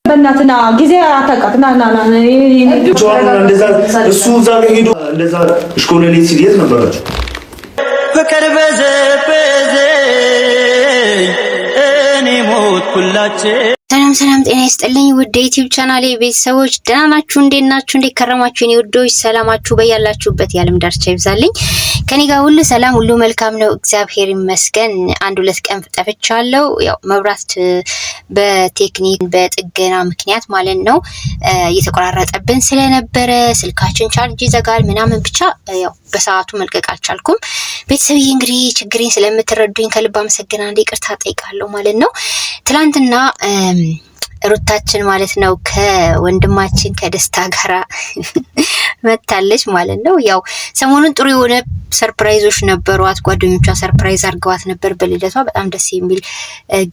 በእናትና ጊዜ አታውቃትና ና እንደዛ እሱ እዛ ጋር ሄዶ እንደዛ እሽኮለሌ ሲል የት ነበራችሁ? ፍቅር በዘበዘ እኔ ሞትኩላችሁ። ሰላም ጤና ይስጥልኝ ውድ ዩቲዩብ ቻናሌ ቤተሰቦች ደህና ናችሁ? እንዴት ናችሁ? እንዴት ከረማችሁ? እኔ ውዶች ሰላማችሁ በያላችሁበት የዓለም ዳርቻ ይብዛልኝ። ከኔ ጋር ሁሉ ሰላም ሁሉ መልካም ነው፣ እግዚአብሔር ይመስገን። አንድ ሁለት ቀን ጠፍቻለሁ። ያው መብራት በቴክኒክ በጥገና ምክንያት ማለት ነው እየተቆራረጠብን ስለነበረ ስልካችን ቻርጅ ይዘጋል ምናምን ብቻ ያው በሰዓቱ መልቀቅ አልቻልኩም። ቤተሰብዬ እንግዲህ ችግሬን ስለምትረዱኝ ከልብ አመሰግናለሁ፣ ይቅርታ ጠይቃለሁ ማለት ነው። ትላንትና ሩታችን ማለት ነው ከወንድማችን ከደስታ ጋራ መታለች ማለት ነው። ያው ሰሞኑን ጥሩ የሆነ ሰርፕራይዞች ነበሯት። ጓደኞቿ ሰርፕራይዝ አርገዋት ነበር በልደቷ። በጣም ደስ የሚል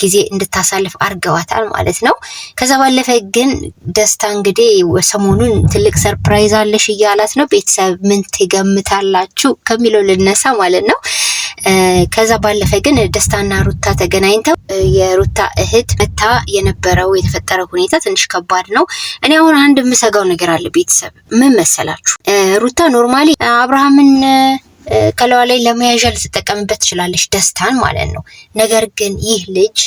ጊዜ እንድታሳልፍ አርገዋታል ማለት ነው። ከዛ ባለፈ ግን ደስታ እንግዲህ ሰሞኑን ትልቅ ሰርፕራይዝ አለሽ እያላት ነው። ቤተሰብ ምን ትገምታላችሁ ከሚለው ልነሳ ማለት ነው። ከዛ ባለፈ ግን ደስታና ሩታ ተገናኝተው የሩታ እህት መታ የነበረው የተፈጠረው ሁኔታ ትንሽ ከባድ ነው። እኔ አሁን አንድ የምሰጋው ነገር አለ ቤተሰብ። ምን መሰላችሁ? ሩታ ኖርማሊ አብርሃምን ከለዋ ላይ ለመያዣ ልትጠቀምበት ትችላለች፣ ደስታን ማለት ነው። ነገር ግን ይህ ልጅ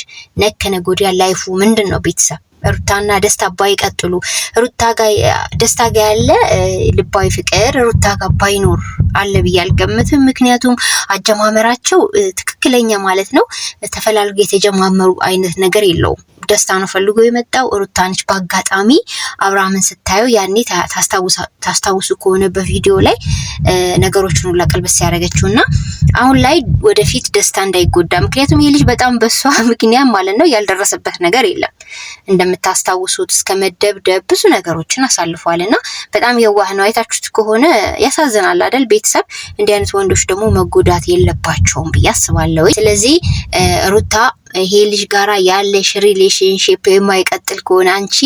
ነገ ወዲያ ላይፉ ምንድን ነው ቤተሰብ? ሩታና ደስታ ባይቀጥሉ ሩታ ጋር ደስታ ጋር ያለ ልባዊ ፍቅር ሩታ ጋር ባይኖር አለ ብዬ አልገምትም። ምክንያቱም አጀማመራቸው ትክክለኛ ማለት ነው ተፈላልገው የተጀማመሩ አይነት ነገር የለውም። ደስታ ነው ፈልጎ የመጣው። ሩታ ነች በአጋጣሚ አብርሃምን ስታዩ ያኔ ታስታውሱ ከሆነ በቪዲዮ ላይ ነገሮችን ሁሉ ቀልበስ ያደረገችውና አሁን ላይ ወደፊት ደስታ እንዳይጎዳ፣ ምክንያቱም ይሄ ልጅ በጣም በሷ ምክንያት ማለት ነው ያልደረሰበት ነገር የለም። እንደምታስታውሱት እስከ መደብደብ ብዙ ነገሮችን አሳልፏልና በጣም የዋህ ነው። አይታችሁት ከሆነ ያሳዝናል አይደል ቤተሰብ? እንዲህ አይነት ወንዶች ደግሞ መጎዳት የለባቸውም ብዬ አስባለሁ። ስለዚህ ሩታ ይሄ ልጅ ጋራ ያለሽ ሪሌሽንሺፕ የማይቀጥል ከሆነ አንቺ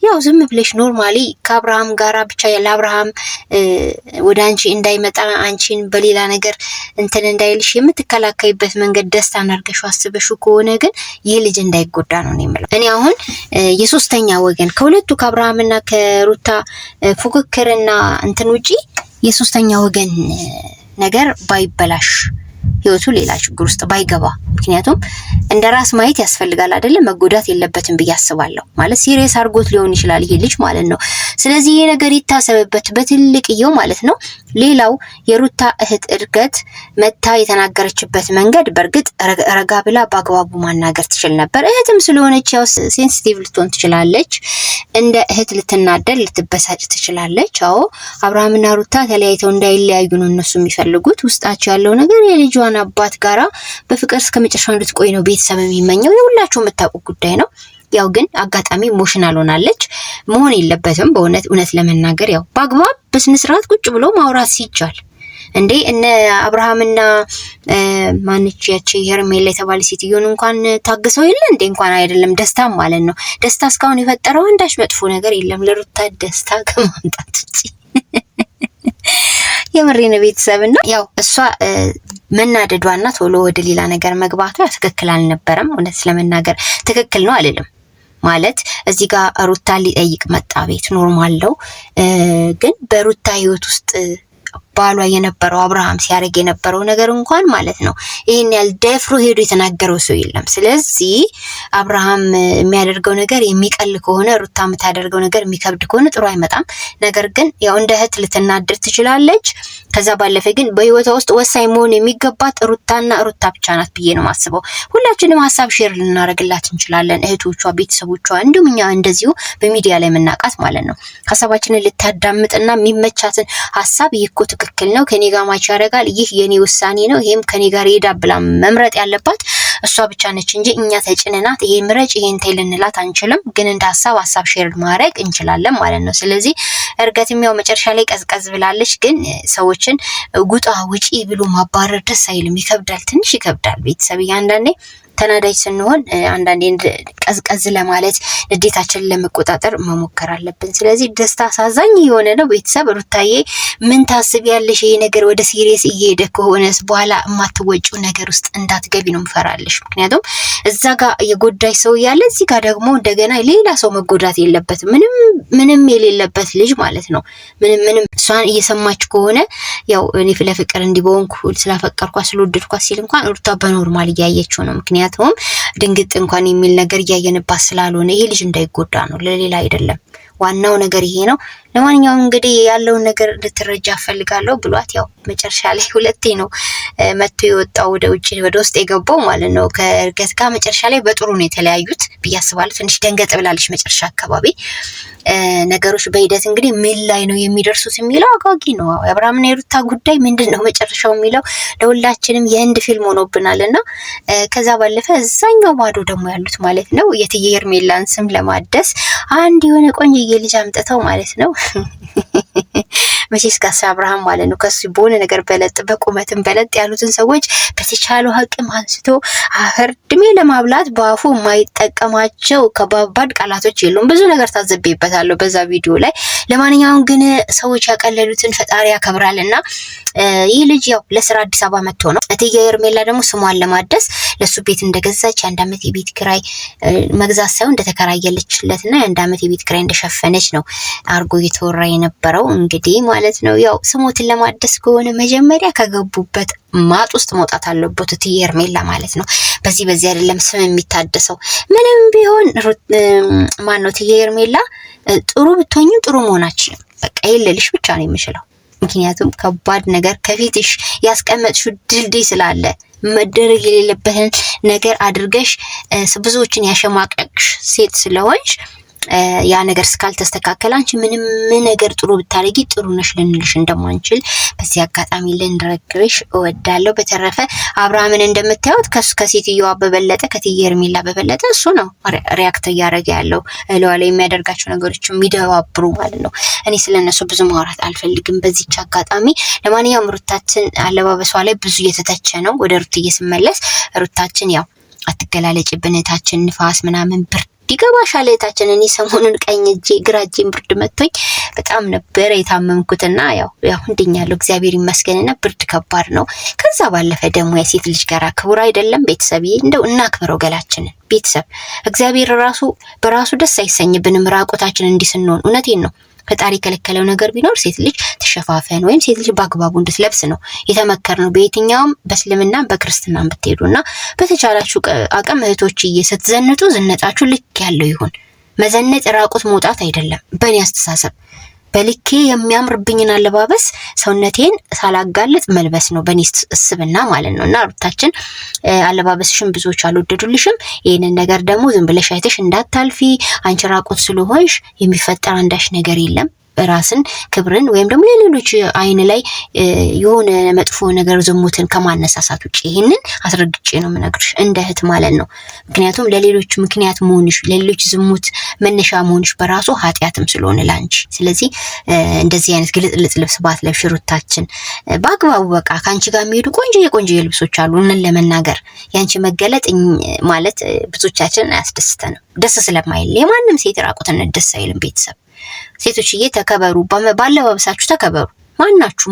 ያው ዝም ብለሽ ኖርማሊ ከአብርሃም ጋራ ብቻ ለአብርሃም ወደ አንቺ እንዳይመጣ አንቺን በሌላ ነገር እንትን እንዳይልሽ የምትከላከይበት መንገድ ደስታን አድርገሽ አስበሽ ከሆነ ግን ይሄ ልጅ እንዳይጎዳ ነው የምለው። እኔ አሁን የሶስተኛ ወገን ከሁለቱ ከአብርሃምና ከሩታ ፉክክርና እንትን ውጪ የሶስተኛ ወገን ነገር ባይበላሽ ህይወቱ ሌላ ችግር ውስጥ ባይገባ፣ ምክንያቱም እንደራስ ማየት ያስፈልጋል አይደለም? መጎዳት የለበትም ብዬ አስባለሁ። ማለት ሲሪየስ አርጎት ሊሆን ይችላል ይሄ ልጅ ማለት ነው። ስለዚህ ይሄ ነገር ይታሰብበት በትልቅየው ማለት ነው። ሌላው የሩታ እህት እድገት መታ የተናገረችበት መንገድ በእርግጥ ረጋ ብላ በአግባቡ ማናገር ትችል ነበር። እህትም ስለሆነች ያው ሴንሲቲቭ ልትሆን ትችላለች። እንደ እህት ልትናደድ ልትበሳጭ ትችላለች። አዎ አብርሃምና ሩታ ተለያይተው እንዳይለያዩ ነው እነሱ የሚፈልጉት። ውስጣቸው ያለው ነገር የልጇን አባት ጋራ በፍቅር እስከ መጨረሻው እንድትቆይ ነው ቤተሰብ የሚመኘው። የሁላችሁ የምታውቁ ጉዳይ ነው። ያው ግን አጋጣሚ ኢሞሽናል ሆናለች። መሆን የለበትም በእውነት ለመናገር ያው በአግባብ በስነ ስርዓት ቁጭ ብሎ ማውራት ሲቻል እንዴ እነ አብርሃምና ማንቺ ያቺ ሄርሜላ የተባለ ሴትዮን እንኳን ታግሰው የለ እንዴ? እንኳን አይደለም ደስታ ማለት ነው። ደስታ እስካሁን የፈጠረው አንዳች መጥፎ ነገር የለም ለሩታ ደስታ ከማምጣት ውጪ። የምሬን ቤተሰብና ያው እሷ መናደዷና ቶሎ ወደ ሌላ ነገር መግባቷ ትክክል አልነበረም። እውነት ለመናገር ትክክል ነው አልልም። ማለት እዚህ ጋር ሩታ ሊጠይቅ መጣ ቤት ኖርማል ነው። ግን በሩታ ህይወት ውስጥ ባሏ የነበረው አብርሃም ሲያደርግ የነበረው ነገር እንኳን ማለት ነው ይሄን ያህል ደፍሮ ሄዶ የተናገረው ሰው የለም። ስለዚህ አብርሃም የሚያደርገው ነገር የሚቀል ከሆነ ሩታ የምታደርገው ነገር የሚከብድ ከሆነ ጥሩ አይመጣም። ነገር ግን ያው እንደ እህት ልትናደር ትችላለች። ከዛ ባለፈ ግን በህይወቷ ውስጥ ወሳኝ መሆን የሚገባት ሩታና ሩታ ብቻ ናት ብዬ ነው ማስበው። ሁላችንም ሀሳብ ሼር ልናደርግላት እንችላለን፣ እህቶቿ፣ ቤተሰቦቿ እንዲሁም እኛ እንደዚሁ በሚዲያ ላይ የምናውቃት ማለት ነው። ሀሳባችንን ልታዳምጥና የሚመቻትን ሀሳብ ይኮ ትክክል ነው ከኔ ጋር ማች ያደርጋል፣ ይህ የኔ ውሳኔ ነው፣ ይሄም ከኔ ጋር ይሄዳል ብላ መምረጥ ያለባት እሷ ብቻ ነች እንጂ እኛ ተጭነናት ይሄን ምረጭ ይሄን ተይ ልንላት አንችልም። ግን እንደ ሀሳብ ሼር ማድረግ እንችላለን ማለት ነው። ስለዚህ እርገትም ያው መጨረሻ ላይ ቀዝቀዝ ብላለች። ግን ሰዎችን ጉጣ ውጪ ብሎ ማባረር ደስ አይልም፣ ይከብዳል፣ ትንሽ ይከብዳል። ቤተሰብ አንዳንዴ ተናዳጅ ስንሆን አንዳንዴ ቀዝቀዝ ለማለት ንዴታችንን ለመቆጣጠር መሞከር አለብን። ስለዚህ ደስታ አሳዛኝ የሆነ ነው ቤተሰብ። ሩታዬ ምን ታስቢያለሽ? ይሄ ነገር ወደ ሲሪየስ እየሄደ ከሆነስ በኋላ የማትወጪው ነገር ውስጥ እንዳትገቢ ነው ምፈራለሽ። ትችያለሽ። ምክንያቱም እዛ ጋር የጎዳይ ሰው ያለ እዚህ ጋር ደግሞ እንደገና ሌላ ሰው መጎዳት የለበትም። ምንም የሌለበት ልጅ ማለት ነው። ምንም እሷን እየሰማች ከሆነ ያው እኔ ለፍቅር እንዲቦንኩ ስላፈቀርኳት ስለወደድኳት ሲል እንኳን ሩታ በኖርማል እያየችው ነው። ምክንያቱም ድንግጥ እንኳን የሚል ነገር እያየንባት ስላልሆነ ይሄ ልጅ እንዳይጎዳ ነው፣ ለሌላ አይደለም። ዋናው ነገር ይሄ ነው። ለማንኛውም እንግዲህ ያለውን ነገር ልትረጃ ፈልጋለሁ ብሏት ያው መጨረሻ ላይ ሁለቴ ነው መጥቶ የወጣው ወደ ውስጥ የገባው ማለት ነው ከእርገት ጋር። መጨረሻ ላይ በጥሩ ነው የተለያዩት ብዬ አስባለሁ። ትንሽ ደንገጥ ብላለች መጨረሻ አካባቢ። ነገሮች በሂደት እንግዲህ ምን ላይ ነው የሚደርሱት የሚለው አጓጊ ነው። አብርሃምና የሩታ ጉዳይ ምንድነው መጨረሻው የሚለው ለሁላችንም የህንድ ፊልም ሆኖብናልና ከዛ ባለፈ እዛኛው ማዶ ደግሞ ያሉት ማለት ነው የትዬ ሄርሜላን ስም ለማደስ አንድ የሆነ ቆንጆዬ ልጅ አምጥተው ማለት ነው መቼስ ጋሳ አብርሃም ማለት ነው ከሱ በሆነ ነገር በለጥ በቁመትም በለጥ ያሉትን ሰዎች በተቻለው አቅም አንስቶ አፈርድሜ ለማብላት በአፉ የማይጠቀማቸው ከባባድ ቃላቶች የሉም። ብዙ ነገር ታዘብይበታለሁ በዛ ቪዲዮ ላይ። ለማንኛውም ግን ሰዎች ያቀለሉትን ፈጣሪ ያከብራልና ይህ ልጅ ያው ለስራ አዲስ አበባ መጥቶ ነው። እትዬ ሄርሜላ ደግሞ ስሟን ለማደስ ለሱ ቤት እንደገዛች የአንድ ዓመት የቤት ኪራይ መግዛት ሳይሆን እንደተከራየለችለትና የአንድ ዓመት የቤት ኪራይ እንደሸፈነች ነው አርጎ እየተወራ የነበረው እንግዲህ ማለት ነው። ያው ስሞትን ለማደስ ከሆነ መጀመሪያ ከገቡበት ማጥ ውስጥ መውጣት አለበት እትዬ ሄርሜላ ማለት ነው። በዚህ አይደለም ስም የሚታደሰው። ምንም ቢሆን ማን ነው እትዬ ሄርሜላ ጥሩ ብትሆኝም ጥሩ መሆናችን በቃ ይልልሽ ብቻ ነው የምችለው። ምክንያቱም ከባድ ነገር ከፊትሽ ያስቀመጥሽው ድልድይ ስላለ መደረግ የሌለበትን ነገር አድርገሽ ብዙዎችን ያሸማቀቅሽ ሴት ስለሆንሽ ያ ነገር እስካልተስተካከለ አንቺ ምንም ነገር ጥሩ ብታረጊ ጥሩ ነሽ ልንልሽ እንደማንችል በዚህ አጋጣሚ ልንረግርሽ እወዳለሁ። በተረፈ አብርሃምን እንደምታዩት ከሴትዮዋ በበለጠ ከእትዬ ሄርሜላ በበለጠ እሱ ነው ሪያክት እያደረገ ያለው ለዋላ የሚያደርጋቸው ነገሮች የሚደባብሩ ማለት ነው። እኔ ስለነሱ ብዙ ማውራት አልፈልግም በዚህች አጋጣሚ። ለማንኛውም ሩታችን አለባበሷ ላይ ብዙ እየተተቸ ነው። ወደ ሩትዬ ስመለስ ሩታችን ያው አትገላለጭብን እህታችን ንፋስ ምናምን ብርድ ይገባሻል እህታችን። እኔ ሰሞኑን ቀኝ እጄ ግራ እጄን ብርድ መጥቶኝ በጣም ነበር የታመምኩትና ያው እንድኛለሁ እግዚአብሔር ይመስገንና ብርድ ከባድ ነው። ከዛ ባለፈ ደግሞ የሴት ልጅ ጋር ክቡር አይደለም ቤተሰብ እንደው እናክብረው ገላችንን። ቤተሰብ እግዚአብሔር ራሱ በራሱ ደስ አይሰኝብንም ራቆታችን እንዲስንሆን። እውነቴን ነው። ፈጣሪ ከለከለው ነገር ቢኖር ሴት ልጅ ተሸፋፈን ወይም ሴት ልጅ በአግባቡ እንድትለብስ ነው የተመከርነው። በየትኛውም በእስልምና በክርስትና ብትሄዱና በተቻላችሁ አቅም እህቶችዬ ስትዘንጡ ዝነጣችሁ ልክ ያለው ይሁን። መዘነጥ ራቁት መውጣት አይደለም በእኔ አስተሳሰብ። በልኬ የሚያምርብኝን አለባበስ ሰውነቴን ሳላጋለጥ መልበስ ነው በእኔ እስብና ማለት ነው። እና ሩታችን አለባበስሽን ብዙዎች አልወደዱልሽም። ይሄንን ነገር ደግሞ ዝም ብለሽ አይተሽ እንዳታልፊ። አንቺ ራቁት ስለሆንሽ የሚፈጠር አንዳች ነገር የለም። ራስን ክብርን ወይም ደግሞ የሌሎች አይን ላይ የሆነ መጥፎ ነገር ዝሙትን ከማነሳሳት ውጪ ይሄንን አስረግጬ ነው የምነግርሽ እንደ እህት ማለት ነው። ምክንያቱም ለሌሎች ምክንያት መሆንሽ ለሌሎች ዝሙት መነሻ መሆንሽ በራሱ ኃጢያትም ስለሆነ ላንቺ። ስለዚህ እንደዚህ አይነት ግልጥልጥ ልብስ ባትለብሽ ሩታችን በአግባቡ በቃ ካንቺ ጋር የሚሄዱ ቆንጆ ልብሶች አሉ። እነን ለመናገር ያንቺ መገለጥ ማለት ብዙዎቻችንን አያስደስተንም። ደስ ስለማይል የማንም ሴት ራቁትን ደስ አይልም። ቤተሰብ ሴቶችዬ ተከበሩ፣ ባለባበሳችሁ ተከበሩ።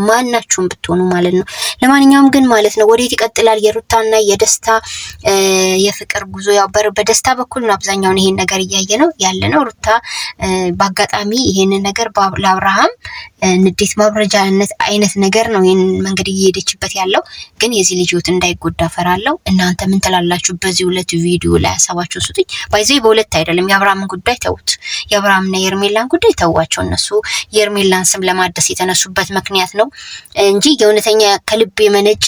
ማናችሁም ብትሆኑ ማለት ነው። ለማንኛውም ግን ማለት ነው ወዴት ይቀጥላል የሩታና የደስታ የፍቅር ጉዞ? ያው በደስታ በኩል ነው አብዛኛውን ይሄን ነገር እያየ ነው ያለነው። ሩታ በአጋጣሚ ይሄንን ነገር ለአብርሃም ንዴት ማብረጃነት አይነት ነገር ነው ይሄን መንገድ እየሄደችበት ያለው። ግን የዚህ ልጅ ህይወት እንዳይጎዳ ፈራለው። እናንተ ምን ትላላችሁ? በዚህ ሁለት ቪዲዮ ላይ ሀሳባችሁን ስጡኝ። ባይዘይ በሁለት አይደለም የአብርሃምን ጉዳይ ተውት፣ የአብርሃምና የሄርሜላን ጉዳይ ተዋቸው። እነሱ የሄርሜላን ስም ለማደስ የተነሱበት ምክንያት ነው እንጂ የእውነተኛ ከልብ የመነጨ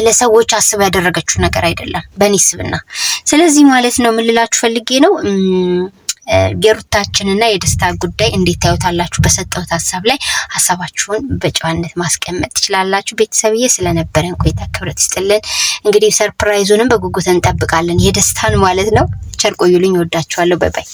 ለሰዎች አስበው ያደረገችው ነገር አይደለም በእኔ ስብና። ስለዚህ ማለት ነው ምን ልላችሁ ፈልጌ ነው የሩታችንና የደስታ ጉዳይ እንዴት ታዩታላችሁ? በሰጠሁት ሀሳብ ላይ ሀሳባችሁን በጨዋነት ማስቀመጥ ትችላላችሁ። ቤተሰብዬ ስለነበረን ቆይታ ክብረት ይስጥልን። እንግዲህ ሰርፕራይዙንም በጉጉት እንጠብቃለን የደስታን ማለት ነው። ቸር ቆዩልኝ። ወዳችኋለሁ። ባይ ባይ።